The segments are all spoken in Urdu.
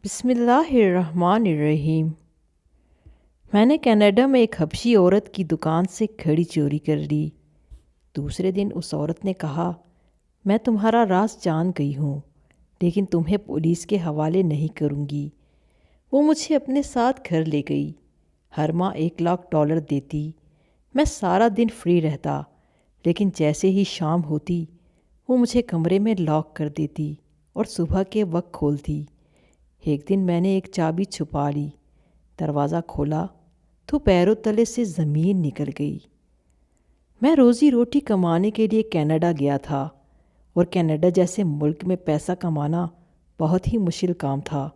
بسم اللہ الرحمن الرحیم۔ میں نے کینیڈا میں ایک حبشی عورت کی دکان سے گھڑی چوری کر لی۔ دوسرے دن اس عورت نے کہا، میں تمہارا راز جان گئی ہوں، لیکن تمہیں پولیس کے حوالے نہیں کروں گی۔ وہ مجھے اپنے ساتھ گھر لے گئی، ہر ماہ $1,00,000 دیتی۔ میں سارا دن فری رہتا، لیکن جیسے ہی شام ہوتی وہ مجھے کمرے میں لاک کر دیتی اور صبح کے وقت کھولتی۔ ایک دن میں نے ایک چابی چھپا لی، دروازہ کھولا تو پیروں تلے سے زمین نکل گئی۔ میں روزی روٹی کمانے کے لیے کینیڈا گیا تھا، اور کینیڈا جیسے ملک میں پیسہ کمانا بہت ہی مشکل کام تھا،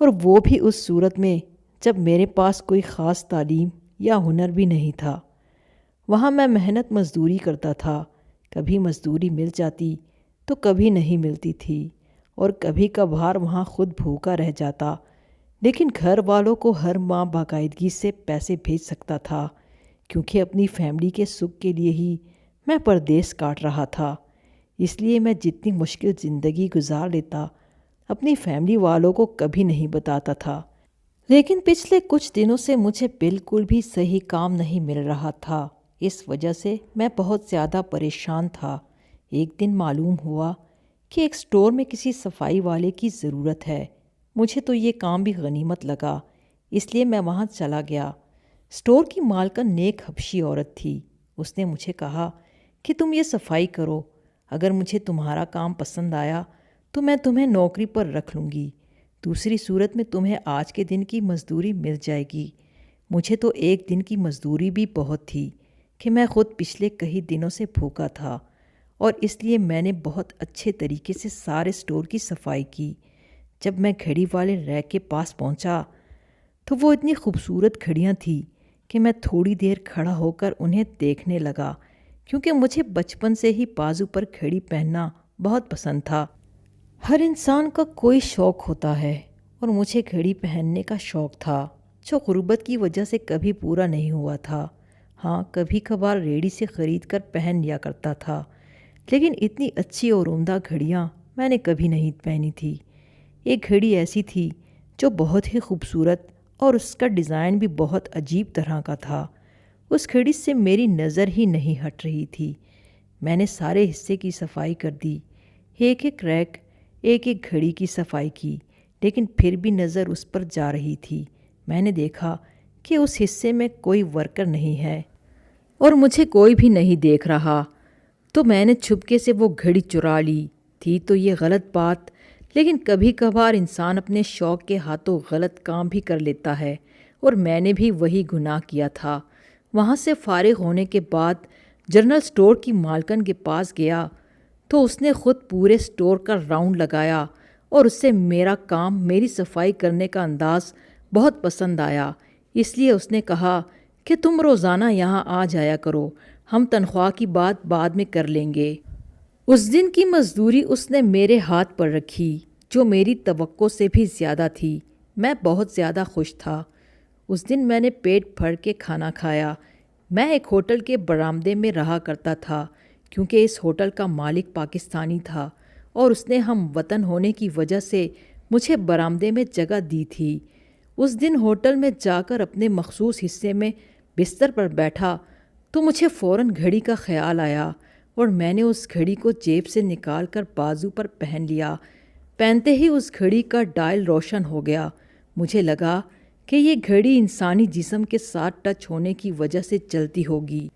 اور وہ بھی اس صورت میں جب میرے پاس کوئی خاص تعلیم یا ہنر بھی نہیں تھا۔ وہاں میں محنت مزدوری کرتا تھا، کبھی مزدوری مل جاتی تو کبھی نہیں ملتی تھی، اور کبھی کبھار وہاں خود بھوکا رہ جاتا، لیکن گھر والوں کو ہر ماہ باقاعدگی سے پیسے بھیج سکتا تھا، کیونکہ اپنی فیملی کے سکھ کے لیے ہی میں پردیس کاٹ رہا تھا۔ اس لیے میں جتنی مشکل زندگی گزار لیتا اپنی فیملی والوں کو کبھی نہیں بتاتا تھا۔ لیکن پچھلے کچھ دنوں سے مجھے بالکل بھی صحیح کام نہیں مل رہا تھا، اس وجہ سے میں بہت زیادہ پریشان تھا۔ ایک دن معلوم ہوا کہ ایک سٹور میں کسی صفائی والے کی ضرورت ہے۔ مجھے تو یہ کام بھی غنیمت لگا، اس لیے میں وہاں چلا گیا۔ سٹور کی مالکن نیک حبشی عورت تھی۔ اس نے مجھے کہا کہ تم یہ صفائی کرو، اگر مجھے تمہارا کام پسند آیا تو میں تمہیں نوکری پر رکھ لوں گی، دوسری صورت میں تمہیں آج کے دن کی مزدوری مل جائے گی۔ مجھے تو ایک دن کی مزدوری بھی بہت تھی کہ میں خود پچھلے کئی دنوں سے بھوکا تھا، اور اس لیے میں نے بہت اچھے طریقے سے سارے سٹور کی صفائی کی۔ جب میں گھڑی والے ریک کے پاس پہنچا تو وہ اتنی خوبصورت گھڑیاں تھیں کہ میں تھوڑی دیر کھڑا ہو کر انہیں دیکھنے لگا، کیونکہ مجھے بچپن سے ہی بازو پر گھڑی پہننا بہت پسند تھا۔ ہر انسان کا کوئی شوق ہوتا ہے، اور مجھے گھڑی پہننے کا شوق تھا، جو غربت کی وجہ سے کبھی پورا نہیں ہوا تھا۔ ہاں، کبھی کبھار ریڑھی سے خرید کر پہن لیا کرتا تھا، لیکن اتنی اچھی اور عمدہ گھڑیاں میں نے کبھی نہیں پہنی تھی۔ ایک گھڑی ایسی تھی جو بہت ہی خوبصورت اور اس کا ڈیزائن بھی بہت عجیب طرح کا تھا۔ اس گھڑی سے میری نظر ہی نہیں ہٹ رہی تھی۔ میں نے سارے حصے کی صفائی کر دی، ایک ایک ریک، ایک ایک گھڑی کی صفائی کی، لیکن پھر بھی نظر اس پر جا رہی تھی۔ میں نے دیکھا کہ اس حصے میں کوئی ورکر نہیں ہے اور مجھے کوئی بھی نہیں دیکھ رہا، تو میں نے چھپکے سے وہ گھڑی چرا لی تھی۔ تو یہ غلط بات، لیکن کبھی کبھار انسان اپنے شوق کے ہاتھوں غلط کام بھی کر لیتا ہے، اور میں نے بھی وہی گناہ کیا تھا۔ وہاں سے فارغ ہونے کے بعد جنرل سٹور کی مالکن کے پاس گیا تو اس نے خود پورے سٹور کا راؤنڈ لگایا، اور اس سے میرا کام، میری صفائی کرنے کا انداز بہت پسند آیا۔ اس لیے اس نے کہا کہ تم روزانہ یہاں آ جایا کرو، ہم تنخواہ کی بات بعد میں کر لیں گے۔ اس دن کی مزدوری اس نے میرے ہاتھ پر رکھی، جو میری توقع سے بھی زیادہ تھی۔ میں بہت زیادہ خوش تھا۔ اس دن میں نے پیٹ بھر کے کھانا کھایا۔ میں ایک ہوٹل کے برآمدے میں رہا کرتا تھا، کیونکہ اس ہوٹل کا مالک پاکستانی تھا، اور اس نے ہم وطن ہونے کی وجہ سے مجھے برآمدے میں جگہ دی تھی۔ اس دن ہوٹل میں جا کر اپنے مخصوص حصے میں بستر پر بیٹھا تو مجھے فوراً گھڑی کا خیال آیا، اور میں نے اس گھڑی کو جیب سے نکال کر بازو پر پہن لیا۔ پہنتے ہی اس گھڑی کا ڈائل روشن ہو گیا۔ مجھے لگا کہ یہ گھڑی انسانی جسم کے ساتھ ٹچ ہونے کی وجہ سے چلتی ہوگی۔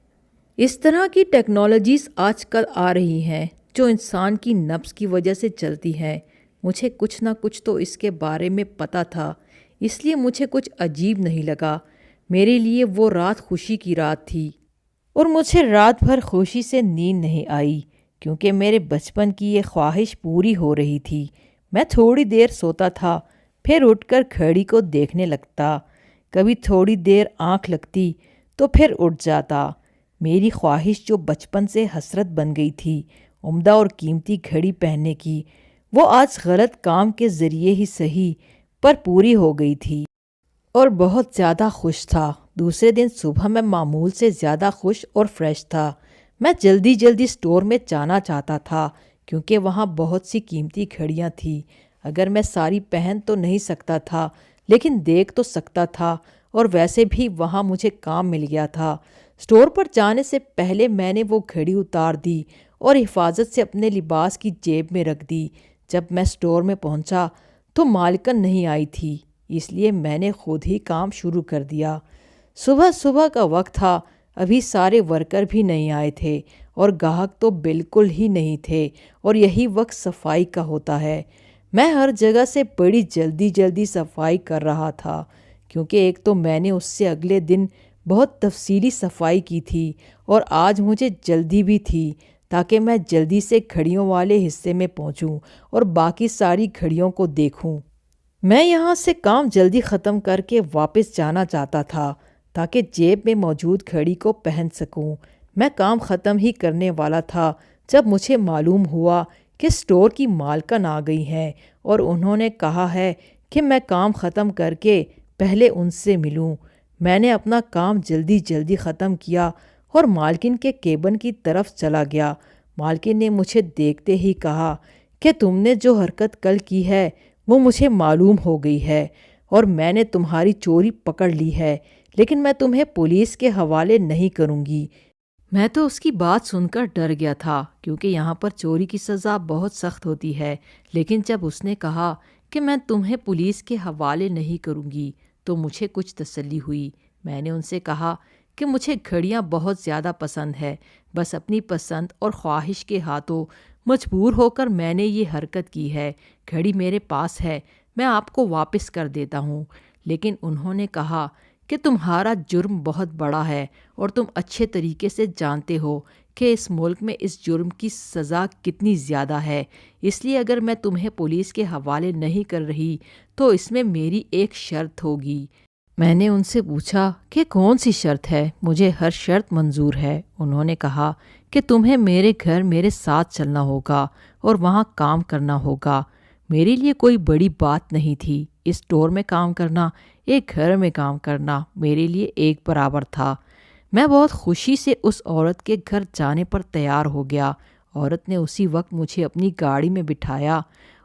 اس طرح کی ٹیکنالوجیز آج کل آ رہی ہیں جو انسان کی نبض کی وجہ سے چلتی ہیں۔ مجھے کچھ نہ کچھ تو اس کے بارے میں پتہ تھا، اس لیے مجھے کچھ عجیب نہیں لگا۔ میرے لیے وہ رات خوشی کی رات تھی، اور مجھے رات بھر خوشی سے نیند نہیں آئی، کیونکہ میرے بچپن کی یہ خواہش پوری ہو رہی تھی۔ میں تھوڑی دیر سوتا تھا، پھر اٹھ کر گھڑی کو دیکھنے لگتا، کبھی تھوڑی دیر آنکھ لگتی تو پھر اٹھ جاتا۔ میری خواہش جو بچپن سے حسرت بن گئی تھی، عمدہ اور قیمتی گھڑی پہننے کی، وہ آج غلط کام کے ذریعے ہی صحیح پر پوری ہو گئی تھی، اور بہت زیادہ خوش تھا۔ دوسرے دن صبح میں معمول سے زیادہ خوش اور فریش تھا۔ میں جلدی جلدی سٹور میں جانا چاہتا تھا، کیونکہ وہاں بہت سی قیمتی گھڑیاں تھیں۔ اگر میں ساری پہن تو نہیں سکتا تھا لیکن دیکھ تو سکتا تھا، اور ویسے بھی وہاں مجھے کام مل گیا تھا۔ اسٹور پر جانے سے پہلے میں نے وہ گھڑی اتار دی اور حفاظت سے اپنے لباس کی جیب میں رکھ دی۔ جب میں اسٹور میں پہنچا تو مالکن نہیں آئی تھی، اس لیے میں نے خود ہی کام شروع کر دیا۔ صبح صبح کا وقت تھا، ابھی سارے ورکر بھی نہیں آئے تھے اور گاہک تو بالکل ہی نہیں تھے، اور یہی وقت صفائی کا ہوتا ہے۔ میں ہر جگہ سے بڑی جلدی صفائی کر رہا تھا، کیونکہ ایک تو میں نے اس سے اگلے دن بہت تفصیلی صفائی کی تھی، اور آج مجھے جلدی بھی تھی تاکہ میں جلدی سے گھڑیوں والے حصے میں پہنچوں اور باقی ساری گھڑیوں کو دیکھوں۔ میں یہاں سے کام جلدی ختم کر کے واپس جانا چاہتا تھا تاکہ جیب میں موجود گھڑی کو پہن سکوں۔ میں کام ختم ہی کرنے والا تھا جب مجھے معلوم ہوا کہ اسٹور کی مالکن آ گئی ہیں اور انہوں نے کہا ہے کہ میں کام ختم کر کے پہلے ان سے ملوں۔ میں نے اپنا کام جلدی ختم کیا اور مالکن کے کیبن کی طرف چلا گیا۔ مالکن نے مجھے دیکھتے ہی کہا کہ تم نے جو حرکت کل کی ہے وہ مجھے معلوم ہو گئی ہے، اور میں نے تمہاری چوری پکڑ لی ہے، لیکن میں تمہیں پولیس کے حوالے نہیں کروں گی۔ میں تو اس کی بات سن کر ڈر گیا تھا، کیونکہ یہاں پر چوری کی سزا بہت سخت ہوتی ہے، لیکن جب اس نے کہا کہ میں تمہیں پولیس کے حوالے نہیں کروں گی تو مجھے کچھ تسلی ہوئی۔ میں نے ان سے کہا کہ مجھے گھڑیاں بہت زیادہ پسند ہے، بس اپنی پسند اور خواہش کے ہاتھوں مجبور ہو کر میں نے یہ حرکت کی ہے۔ گھڑی میرے پاس ہے، میں آپ کو واپس کر دیتا ہوں۔ لیکن انہوں نے کہا کہ تمہارا جرم بہت بڑا ہے اور تم اچھے طریقے سے جانتے ہو کہ اس ملک میں اس جرم کی سزا کتنی زیادہ ہے، اس لیے اگر میں تمہیں پولیس کے حوالے نہیں کر رہی تو اس میں میری ایک شرط ہوگی۔ میں نے ان سے پوچھا کہ کون سی شرط ہے؟ مجھے ہر شرط منظور ہے۔ انہوں نے کہا کہ تمہیں میرے گھر میرے ساتھ چلنا ہوگا اور وہاں کام کرنا ہوگا۔ میرے لیے کوئی بڑی بات نہیں تھی، اس اسٹور میں کام کرنا، ایک گھر میں کام کرنا میرے لیے ایک برابر تھا۔ میں بہت خوشی سے اس عورت کے گھر جانے پر تیار ہو گیا۔ عورت نے اسی وقت مجھے اپنی گاڑی میں بٹھایا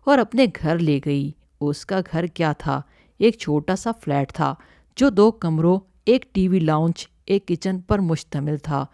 اور اپنے گھر لے گئی۔ اس کا گھر کیا تھا؟ ایک چھوٹا سا فلیٹ تھا جو 2 کمروں، ایک ٹی وی لاؤنج، ایک کچن پر مشتمل تھا۔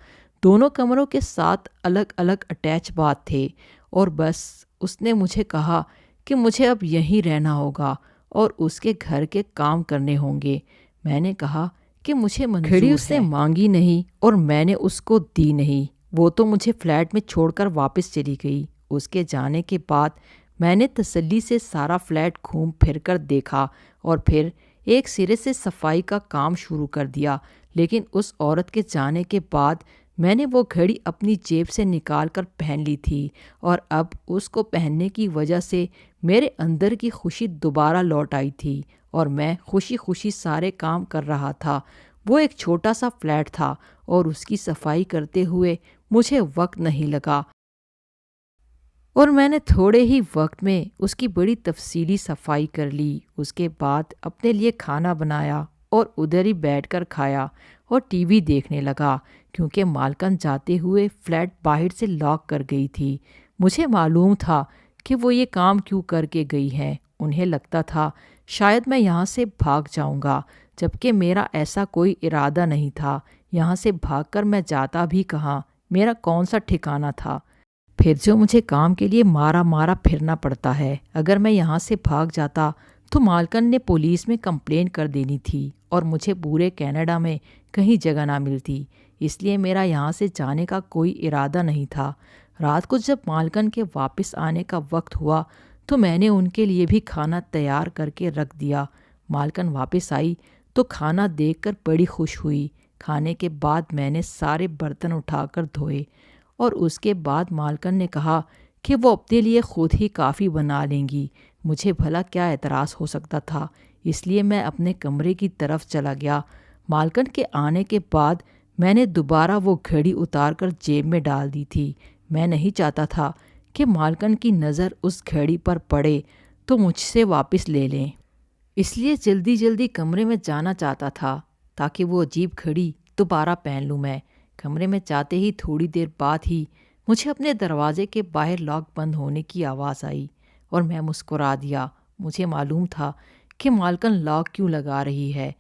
دونوں کمروں کے ساتھ الگ الگ اٹیچ باتھ تھے، اور بس اس نے مجھے کہا کہ مجھے اب یہیں رہنا ہوگا اور اس کے گھر کے کام کرنے ہوں گے۔ میں نے کہا کہ مجھے منظور ہے۔ گھڑی اس نے مانگی نہیں اور میں نے اس کو دی نہیں، وہ تو مجھے فلیٹ میں چھوڑ کر واپس چلی گئی۔ اس کے جانے کے بعد میں نے تسلی سے سارا فلیٹ گھوم پھر کر دیکھا اور پھر ایک سرے سے صفائی کا کام شروع کر دیا، لیکن اس عورت کے جانے کے بعد میں نے وہ گھڑی اپنی جیب سے نکال کر پہن لی تھی، اور اب اس کو پہننے کی وجہ سے میرے اندر کی خوشی دوبارہ لوٹ آئی تھی اور میں خوشی خوشی سارے کام کر رہا تھا۔ وہ ایک چھوٹا سا فلیٹ تھا اور اس کی صفائی کرتے ہوئے مجھے وقت نہیں لگا، اور میں نے تھوڑے ہی وقت میں اس کی بڑی تفصیلی صفائی کر لی۔ اس کے بعد اپنے لیے کھانا بنایا اور ادھر ہی بیٹھ کر کھایا اور ٹی وی دیکھنے لگا، کیونکہ مالکن جاتے ہوئے فلیٹ باہر سے لاک کر گئی تھی۔ مجھے معلوم تھا کہ وہ یہ کام کیوں کر کے گئی ہیں۔ انہیں لگتا تھا شاید میں یہاں سے بھاگ جاؤں گا، جبکہ میرا ایسا کوئی ارادہ نہیں تھا۔ یہاں سے بھاگ کر میں جاتا بھی کہاں؟ میرا کون سا ٹھکانہ تھا؟ پھر جو مجھے کام کے لیے مارا پھرنا پڑتا ہے۔ اگر میں یہاں سے بھاگ جاتا تو مالکن نے پولیس میں کمپلین کر دینی تھی اور مجھے پورے کینیڈا میں کہیں جگہ نہ ملتی، اس لیے میرا یہاں سے جانے کا کوئی ارادہ نہیں تھا۔ رات کو جب مالکن کے واپس آنے کا وقت ہوا تو میں نے ان کے لیے بھی کھانا تیار کر کے رکھ دیا۔ مالکن واپس آئی تو کھانا دیکھ کر بڑی خوش ہوئی۔ کھانے کے بعد میں نے سارے برتن اٹھا کر دھوئے، اور اس کے بعد مالکن نے کہا کہ وہ اپنے لیے خود ہی کافی بنا لیں گی۔ مجھے بھلا کیا اعتراض ہو سکتا تھا، اس لیے میں اپنے کمرے کی طرف چلا گیا۔ مالکن کے آنے کے بعد میں نے دوبارہ وہ گھڑی اتار کر جیب میں ڈال دی تھی۔ میں نہیں چاہتا تھا کہ مالکن کی نظر اس گھڑی پر پڑے تو مجھ سے واپس لے لیں، اس لیے جلدی کمرے میں جانا چاہتا تھا تاکہ وہ عجیب گھڑی دوبارہ پہن لوں۔ میں کمرے میں جاتے ہی تھوڑی دیر بعد ہی مجھے اپنے دروازے کے باہر لاک بند ہونے کی آواز آئی اور میں مسکرا دیا۔ مجھے معلوم تھا کہ مالکن لاک کیوں لگا رہی ہے،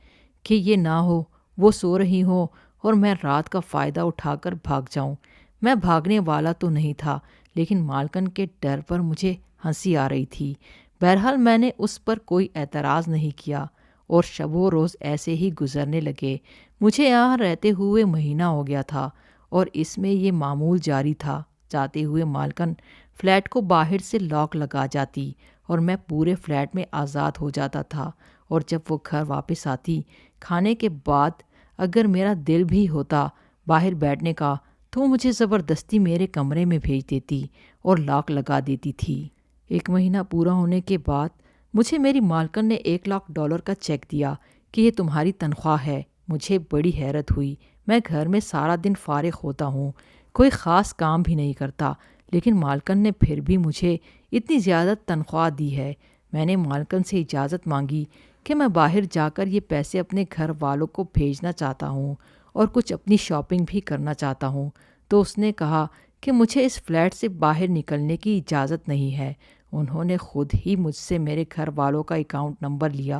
کہ یہ نہ ہو وہ سو رہی ہوں اور میں رات کا فائدہ اٹھا کر بھاگ جاؤں۔ میں بھاگنے والا تو نہیں تھا، لیکن مالکن کے ڈر پر مجھے ہنسی آ رہی تھی۔ بہرحال میں نے اس پر کوئی اعتراض نہیں کیا اور شب و روز ایسے ہی گزرنے لگے۔ مجھے یہاں رہتے ہوئے مہینہ ہو گیا تھا اور اس میں یہ معمول جاری تھا۔ جاتے ہوئے مالکن فلیٹ کو باہر سے لاک لگا جاتی اور میں پورے فلیٹ میں آزاد ہو جاتا تھا، اور جب وہ گھر واپس آتی کھانے کے بعد اگر میرا دل بھی ہوتا باہر بیٹھنے کا تو مجھے زبردستی میرے کمرے میں بھیج دیتی اور لاک لگا دیتی تھی۔ 1 مہینہ پورا ہونے کے بعد مجھے میری مالکن نے $1,00,000 کا چیک دیا کہ یہ تمہاری تنخواہ ہے۔ مجھے بڑی حیرت ہوئی۔ میں گھر میں سارا دن فارغ ہوتا ہوں، کوئی خاص کام بھی نہیں کرتا، لیکن مالکن نے پھر بھی مجھے اتنی زیادہ تنخواہ دی ہے۔ میں نے مالکن سے اجازت مانگی کہ میں باہر جا کر یہ پیسے اپنے گھر والوں کو بھیجنا چاہتا ہوں اور کچھ اپنی شاپنگ بھی کرنا چاہتا ہوں، تو اس نے کہا کہ مجھے اس فلیٹ سے باہر نکلنے کی اجازت نہیں ہے۔ انہوں نے خود ہی مجھ سے میرے گھر والوں کا اکاؤنٹ نمبر لیا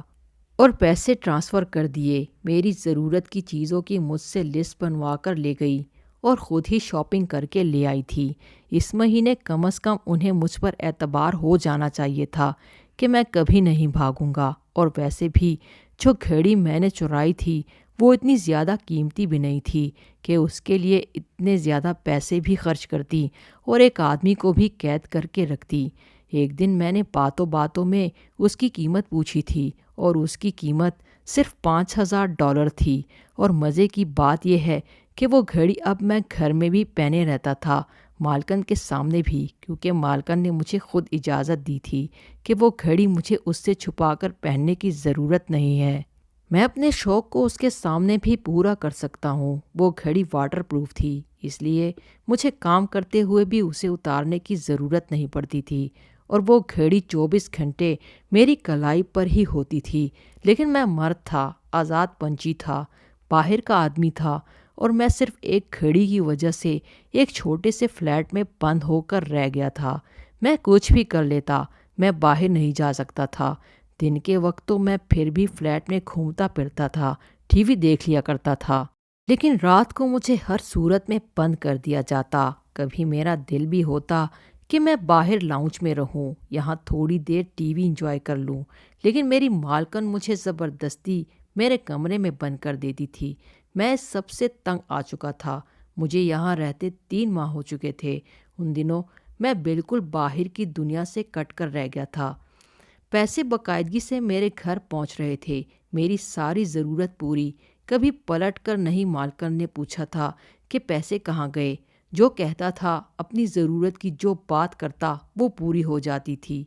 اور پیسے ٹرانسفر کر دیے۔ میری ضرورت کی چیزوں کی مجھ سے لسٹ بنوا کر لے گئی اور خود ہی شاپنگ کر کے لے آئی تھی۔ اس مہینے کم از کم انہیں مجھ پر اعتبار ہو جانا چاہیے تھا کہ میں کبھی نہیں بھاگوں گا، اور ویسے بھی جو گھڑی میں نے چرائی تھی وہ اتنی زیادہ قیمتی بھی نہیں تھی کہ اس کے لیے اتنے زیادہ پیسے بھی خرچ کرتی اور ایک آدمی کو بھی قید کر کے رکھتی۔ ایک دن میں نے باتوں باتوں میں اس کی قیمت پوچھی تھی اور اس کی قیمت صرف $5,000 تھی، اور مزے کی بات یہ ہے کہ وہ گھڑی اب میں گھر میں بھی پہنے رہتا تھا، مالکن کے سامنے بھی، کیونکہ مالکن نے مجھے خود اجازت دی تھی کہ وہ گھڑی مجھے اس سے چھپا کر پہننے کی ضرورت نہیں ہے۔ میں اپنے شوق کو اس کے سامنے بھی پورا کر سکتا ہوں۔ وہ گھڑی واٹر پروف تھی، اس لیے مجھے کام کرتے ہوئے بھی اسے اتارنے کی ضرورت نہیں پڑتی تھی، اور وہ گھڑی 24 گھنٹے میری کلائی پر ہی ہوتی تھی۔ لیکن میں مرد تھا، آزاد پنچھی تھا، باہر کا آدمی تھا، اور میں صرف ایک گھڑی کی وجہ سے ایک چھوٹے سے فلیٹ میں بند ہو کر رہ گیا تھا۔ میں کچھ بھی کر لیتا، میں باہر نہیں جا سکتا تھا۔ دن کے وقت تو میں پھر بھی فلیٹ میں گھومتا پھرتا تھا، ٹی وی دیکھ لیا کرتا تھا، لیکن رات کو مجھے ہر صورت میں بند کر دیا جاتا۔ کبھی میرا دل بھی ہوتا کہ میں باہر لاؤنج میں رہوں، یہاں تھوڑی دیر ٹی وی انجوائے کر لوں، لیکن میری مالکن مجھے زبردستی میرے کمرے میں بند کر دیتی تھی۔ میں سب سے تنگ آ چکا تھا۔ مجھے یہاں رہتے 3 ماہ ہو چکے تھے۔ ان دنوں میں بالکل باہر کی دنیا سے کٹ کر رہ گیا تھا۔ پیسے باقاعدگی سے میرے گھر پہنچ رہے تھے، میری ساری ضرورت پوری۔ کبھی پلٹ کر نہیں مالکن نے پوچھا تھا کہ پیسے کہاں گئے۔ جو کہتا تھا، اپنی ضرورت کی جو بات کرتا وہ پوری ہو جاتی تھی،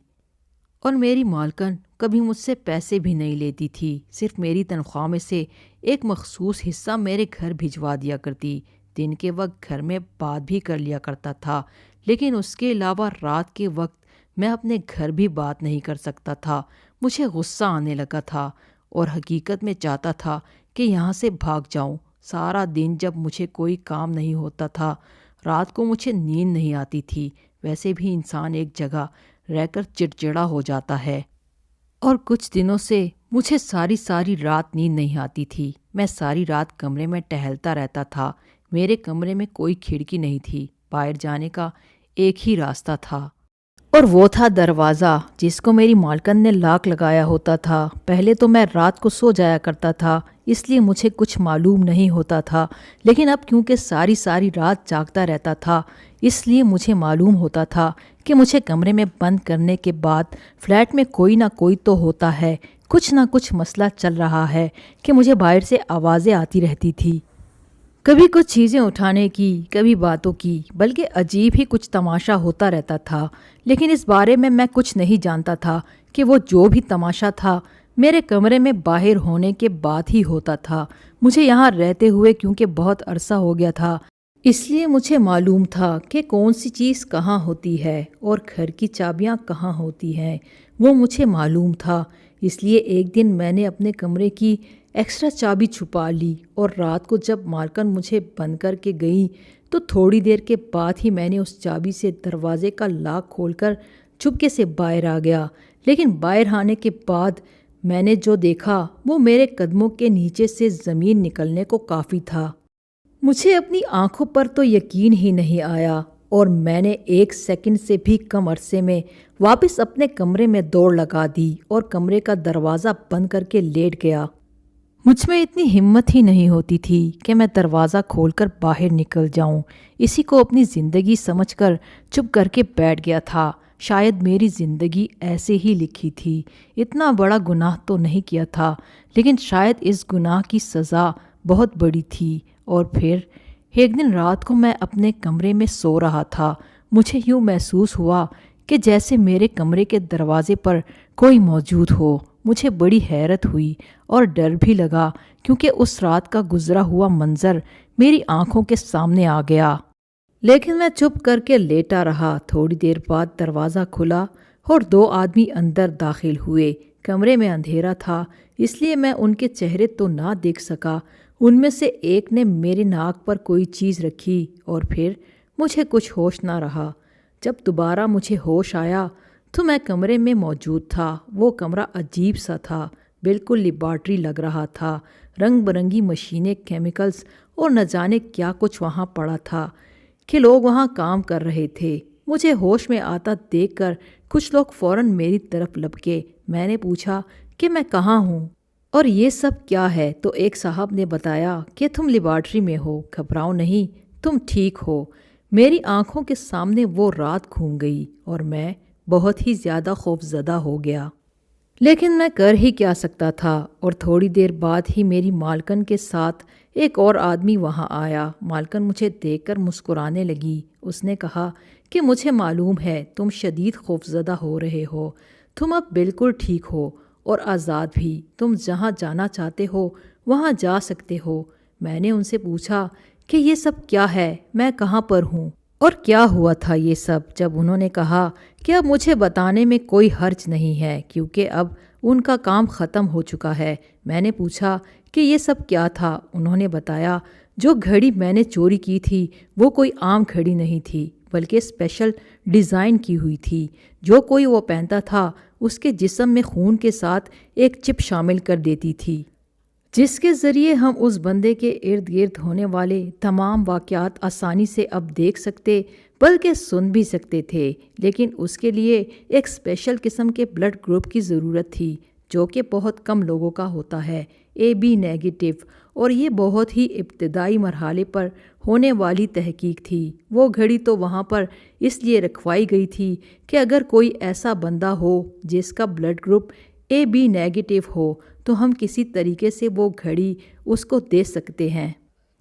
اور میری مالکن کبھی مجھ سے پیسے بھی نہیں لیتی تھی، صرف میری تنخواہ میں سے ایک مخصوص حصہ میرے گھر بھجوا دیا کرتی۔ دن کے وقت گھر میں بات بھی کر لیا کرتا تھا، لیکن اس کے علاوہ رات کے وقت میں اپنے گھر بھی بات نہیں کر سکتا تھا۔ مجھے غصہ آنے لگا تھا اور حقیقت میں چاہتا تھا کہ یہاں سے بھاگ جاؤں۔ سارا دن جب مجھے کوئی کام نہیں ہوتا تھا، رات کو مجھے نیند نہیں آتی تھی۔ ویسے بھی انسان ایک جگہ رہ کر چڑچڑا ہو جاتا ہے، اور کچھ دنوں سے مجھے ساری رات نیند نہیں آتی تھی۔ میں ساری رات کمرے میں ٹہلتا رہتا تھا۔ میرے کمرے میں کوئی کھڑکی نہیں تھی، باہر جانے کا ایک ہی راستہ تھا، اور وہ تھا دروازہ جس کو میری مالکن نے لاک لگایا ہوتا تھا۔ پہلے تو میں رات کو سو جایا کرتا تھا، اس لیے مجھے کچھ معلوم نہیں ہوتا تھا، لیکن اب کیونکہ ساری رات جاگتا رہتا تھا، اس لیے مجھے معلوم ہوتا تھا کہ مجھے کمرے میں بند کرنے کے بعد فلیٹ میں کوئی نہ کوئی تو ہوتا ہے، کچھ نہ کچھ مسئلہ چل رہا ہے، کہ مجھے باہر سے آوازیں آتی رہتی تھی، کبھی کچھ چیزیں اٹھانے کی، کبھی باتوں کی، بلکہ عجیب ہی کچھ تماشا ہوتا رہتا تھا۔ لیکن اس بارے میں کچھ نہیں جانتا تھا کہ وہ جو بھی تماشا تھا میرے کمرے میں باہر ہونے کے بعد ہی ہوتا تھا۔ مجھے یہاں رہتے ہوئے کیونکہ بہت عرصہ ہو گیا تھا، اس لیے مجھے معلوم تھا کہ کون سی چیز کہاں ہوتی ہے اور گھر کی چابیاں کہاں ہوتی ہیں، وہ مجھے معلوم تھا۔ اس لیے ایک دن میں نے اپنے کمرے کی ایکسٹرا چابی چھپا لی، اور رات کو جب مالکن مجھے بند کر کے گئی تو تھوڑی دیر کے بعد ہی میں نے اس چابی سے دروازے کا لاک کھول کر چپکے سے باہر آ گیا۔ لیکن باہر آنے کے بعد میں نے جو دیکھا وہ میرے قدموں کے نیچے سے زمین نکلنے کو کافی تھا۔ مجھے اپنی آنکھوں پر تو یقین ہی نہیں آیا اور میں نے 1 سیکنڈ سے بھی کم عرصے میں واپس اپنے کمرے میں دوڑ لگا دی اور کمرے کا دروازہ بند کر کے لیٹ گیا۔ مجھ میں اتنی ہمت ہی نہیں ہوتی تھی کہ میں دروازہ کھول کر باہر نکل جاؤں۔ اسی کو اپنی زندگی سمجھ کر چپ کر کے بیٹھ گیا تھا۔ شاید میری زندگی ایسے ہی لکھی تھی۔ اتنا بڑا گناہ تو نہیں کیا تھا، لیکن شاید اس گناہ کی سزا بہت بڑی تھی۔ اور پھر ایک دن رات کو میں اپنے کمرے میں سو رہا تھا۔ مجھے یوں محسوس ہوا کہ جیسے میرے کمرے کے دروازے پر کوئی موجود ہو۔ مجھے بڑی حیرت ہوئی اور ڈر بھی لگا، کیونکہ اس رات کا گزرا ہوا منظر میری آنکھوں کے سامنے آ گیا۔ لیکن میں چپ کر کے لیٹا رہا۔ تھوڑی دیر بعد دروازہ کھلا اور 2 آدمی اندر داخل ہوئے۔ کمرے میں اندھیرا تھا، اس لیے میں ان کے چہرے تو نہ دیکھ سکا۔ ان میں سے ایک نے میرے ناک پر کوئی چیز رکھی اور پھر مجھے کچھ ہوش نہ رہا۔ جب دوبارہ مجھے ہوش آیا تو میں کمرے میں موجود تھا۔ وہ کمرہ عجیب سا تھا، بالکل لیبارٹری لگ رہا تھا۔ رنگ برنگی مشینیں، کیمیکلز اور نہ جانے کیا کچھ وہاں پڑا تھا کہ لوگ وہاں کام کر رہے تھے۔ مجھے ہوش میں آتا دیکھ کر کچھ لوگ فوراً میری طرف لپکے۔ میں نے پوچھا کہ میں کہاں ہوں اور یہ سب کیا ہے، تو ایک صاحب نے بتایا کہ تم لیبارٹری میں ہو، گھبراؤ نہیں، تم ٹھیک ہو۔ میری آنکھوں کے سامنے وہ رات گھوم گئی اور میں بہت ہی زیادہ خوفزدہ ہو گیا۔ لیکن میں کر ہی کیا سکتا تھا، اور تھوڑی دیر بعد ہی میری مالکن کے ساتھ ایک اور آدمی وہاں آیا۔ مالکن مجھے دیکھ کر مسکرانے لگی۔ اس نے کہا کہ مجھے معلوم ہے تم شدید خوفزدہ ہو رہے ہو، تم اب بالکل ٹھیک ہو اور آزاد بھی، تم جہاں جانا چاہتے ہو وہاں جا سکتے ہو۔ میں نے ان سے پوچھا کہ یہ سب کیا ہے، میں کہاں پر ہوں اور کیا ہوا تھا یہ سب؟ جب انہوں نے کہا کہ اب مجھے بتانے میں کوئی حرج نہیں ہے کیونکہ اب ان کا کام ختم ہو چکا ہے۔ میں نے پوچھا کہ یہ سب کیا تھا؟ انہوں نے بتایا جو گھڑی میں نے چوری کی تھی وہ کوئی عام گھڑی نہیں تھی، بلکہ اسپیشل ڈیزائن کی ہوئی تھی۔ جو کوئی وہ پہنتا تھا اس کے جسم میں خون کے ساتھ ایک چپ شامل کر دیتی تھی، جس کے ذریعے ہم اس بندے کے ارد گرد ہونے والے تمام واقعات آسانی سے اب دیکھ سکتے بلکہ سن بھی سکتے تھے۔ لیکن اس کے لیے ایک اسپیشل قسم کے بلڈ گروپ کی ضرورت تھی جو کہ بہت کم لوگوں کا ہوتا ہے، AB نیگیٹو، اور یہ بہت ہی ابتدائی مرحلے پر ہونے والی تحقیق تھی۔ وہ گھڑی تو وہاں پر اس لیے رکھوائی گئی تھی کہ اگر کوئی ایسا بندہ ہو جس کا بلڈ گروپ AB نیگیٹو ہو تو ہم کسی طریقے سے وہ گھڑی اس کو دے سکتے ہیں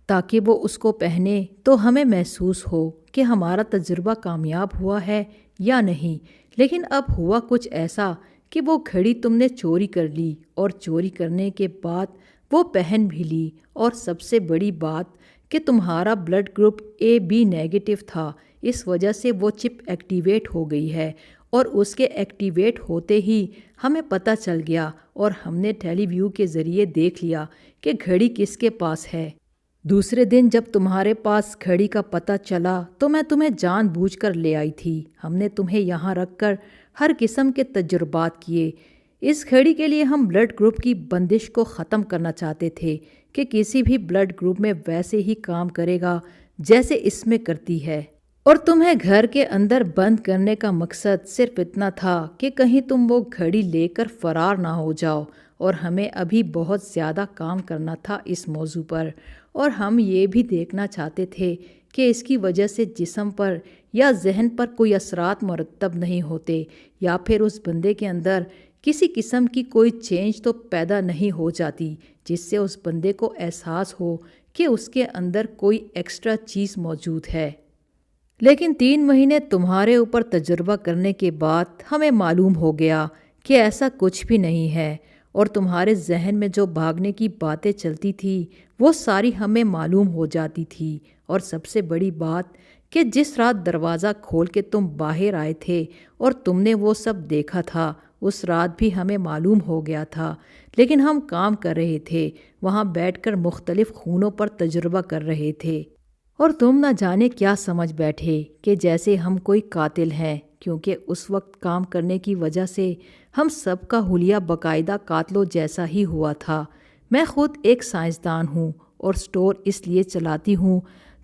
تاکہ وہ اس کو پہنے تو ہمیں محسوس ہو کہ ہمارا تجربہ کامیاب ہوا ہے یا نہیں۔ لیکن اب ہوا کچھ ایسا کہ وہ گھڑی تم نے چوری کر لی، اور چوری کرنے کے بعد وہ پہن بھی لی، اور سب سے بڑی بات کہ تمہارا بلڈ گروپ AB نیگیٹو تھا، اس وجہ سے وہ چپ ایکٹیویٹ ہو گئی ہے، اور اس کے ایکٹیویٹ ہوتے ہی ہمیں پتہ چل گیا اور ہم نے ٹیلی ویو کے ذریعے دیکھ لیا کہ گھڑی کس کے پاس ہے۔ دوسرے دن جب تمہارے پاس گھڑی کا پتہ چلا تو میں تمہیں جان بوجھ کر لے آئی تھی۔ ہم نے تمہیں یہاں رکھ کر ہر قسم کے تجربات کیے۔ اس گھڑی کے لیے ہم بلڈ گروپ کی بندش کو ختم کرنا چاہتے تھے کہ کسی بھی بلڈ گروپ میں ویسے ہی کام کرے گا جیسے اس میں کرتی ہے، اور تمہیں گھر کے اندر بند کرنے کا مقصد صرف اتنا تھا کہ کہیں تم وہ گھڑی لے کر فرار نہ ہو جاؤ۔ اور ہمیں ابھی بہت زیادہ کام کرنا تھا اس موضوع پر، اور ہم یہ بھی دیکھنا چاہتے تھے کہ اس کی وجہ سے جسم پر یا ذہن پر کوئی اثرات مرتب نہیں ہوتے، یا پھر اس بندے کے اندر کسی قسم کی کوئی چینج تو پیدا نہیں ہو جاتی جس سے اس بندے کو احساس ہو کہ اس کے اندر کوئی ایکسٹرا چیز موجود ہے۔ لیکن 3 مہینے تمہارے اوپر تجربہ کرنے کے بعد ہمیں معلوم ہو گیا کہ ایسا کچھ بھی نہیں ہے، اور تمہارے ذہن میں جو بھاگنے کی باتیں چلتی تھی وہ ساری ہمیں معلوم ہو جاتی تھی۔ اور سب سے بڑی بات کہ جس رات دروازہ کھول کے تم باہر آئے تھے اور تم نے وہ سب دیکھا تھا، اس رات بھی ہمیں معلوم ہو گیا تھا، لیکن ہم کام کر رہے تھے، وہاں بیٹھ کر مختلف خونوں پر تجربہ کر رہے تھے۔ اور تم نہ جانے کیا سمجھ بیٹھے کہ جیسے ہم کوئی قاتل ہیں، کیونکہ اس وقت کام کرنے کی وجہ سے ہم سب کا حلیہ باقاعدہ قاتلوں جیسا ہی ہوا تھا۔ میں خود ایک سائنسدان ہوں اور اسٹور اس لیے چلاتی ہوں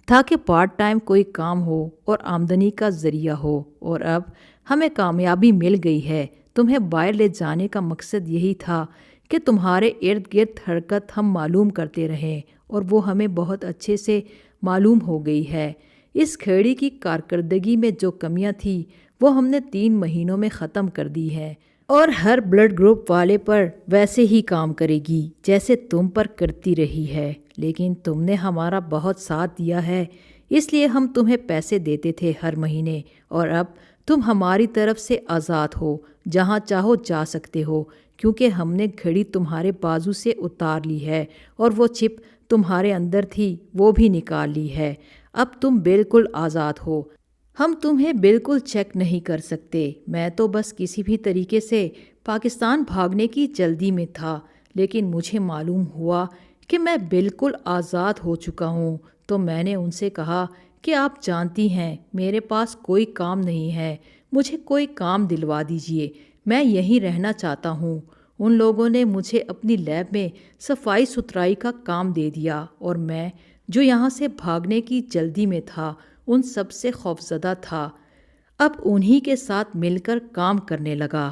تاکہ پارٹ ٹائم کوئی کام ہو اور آمدنی کا ذریعہ ہو، اور اب ہمیں کامیابی مل گئی ہے۔ تمہیں باہر لے جانے کا مقصد یہی تھا کہ تمہارے ارد گرد حرکت ہم معلوم کرتے رہیں، اور وہ ہمیں بہت اچھے سے معلوم ہو گئی ہے۔ اس کھیڑی کی کارکردگی میں جو کمیاں تھیں وہ ہم نے 3 مہینوں میں ختم کر دی ہے، اور ہر بلڈ گروپ والے پر ویسے ہی کام کرے گی جیسے تم پر کرتی رہی ہے۔ لیکن تم نے ہمارا بہت ساتھ دیا ہے، اس لیے ہم تمہیں پیسے دیتے تھے ہر مہینے، اور اب تم ہماری طرف سے آزاد ہو، جہاں چاہو جا سکتے ہو، کیونکہ ہم نے گھڑی تمہارے بازو سے اتار لی ہے، اور وہ چپ تمہارے اندر تھی وہ بھی نکال لی ہے۔ اب تم بالکل آزاد ہو، ہم تمہیں بالکل چیک نہیں کر سکتے۔ میں تو بس کسی بھی طریقے سے پاکستان بھاگنے کی جلدی میں تھا، لیکن مجھے معلوم ہوا کہ میں بالکل آزاد ہو چکا ہوں، تو میں نے ان سے کہا کہ آپ جانتی ہیں میرے پاس کوئی کام نہیں ہے، مجھے کوئی کام دلوا دیجئے، میں یہیں رہنا چاہتا ہوں۔ ان لوگوں نے مجھے اپنی لیب میں صفائی ستھرائی کا کام دے دیا، اور میں جو یہاں سے بھاگنے کی جلدی میں تھا ان سب سے خوفزدہ تھا، اب انہی کے ساتھ مل کر کام کرنے لگا۔